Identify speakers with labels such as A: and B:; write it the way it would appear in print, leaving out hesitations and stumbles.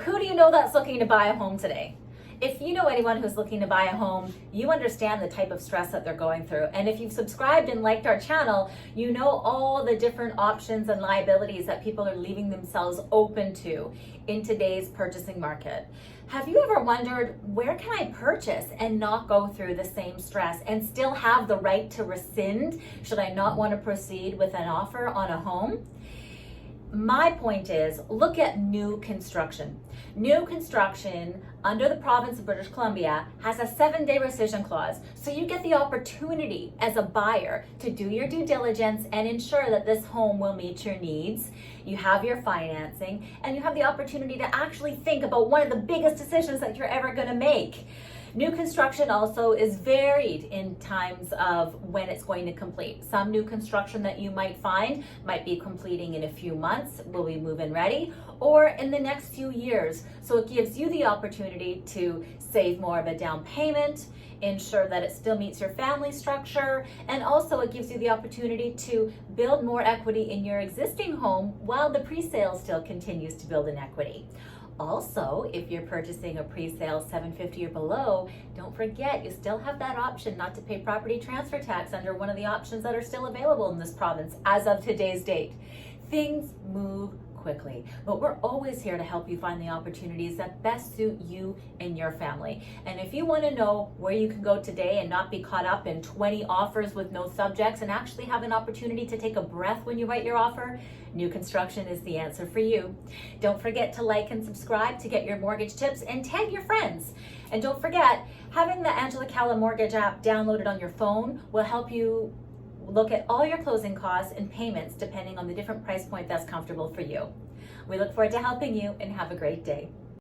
A: Who do you know that's looking to buy a home today? If you know anyone who's looking to buy a home, you understand the type of stress that they're going through. And if you've subscribed and liked our channel, you know all the different options and liabilities that people are leaving themselves open to in today's purchasing market. Have you ever wondered, where can I purchase and not go through the same stress and still have the right to rescind should I not want to proceed with an offer on a home? My point is, look at new construction. New construction under the province of British Columbia has a 7-day rescission clause. So you get the opportunity as a buyer to do your due diligence and ensure that this home will meet your needs. You have your financing and you have the opportunity to actually think about one of the biggest decisions that you're ever going to make. New construction also is varied in times of when it's going to complete. Some new construction that you might find might be completing in a few months, will be move-in ready, or in the next few years. So it gives you the opportunity to save more of a down payment, ensure that it still meets your family structure, and also it gives you the opportunity to build more equity in your existing home while the pre-sale still continues to build an equity. Also, if you're purchasing a pre-sale 750 or below, don't forget you still have that option not to pay property transfer tax under one of the options that are still available in this province as of today's date. Things move quickly, but we're always here to help you find the opportunities that best suit you and your family. And if you want to know where you can go today and not be caught up in 20 offers with no subjects and actually have an opportunity to take a breath when you write your offer, new construction is the answer for you. Don't forget to like and subscribe to get your mortgage tips and tag your friends. And don't forget, having the Angela Calla Mortgage app downloaded on your phone will help you look at all your closing costs and payments depending on the different price point that's comfortable for you. We look forward to helping you and have a great day.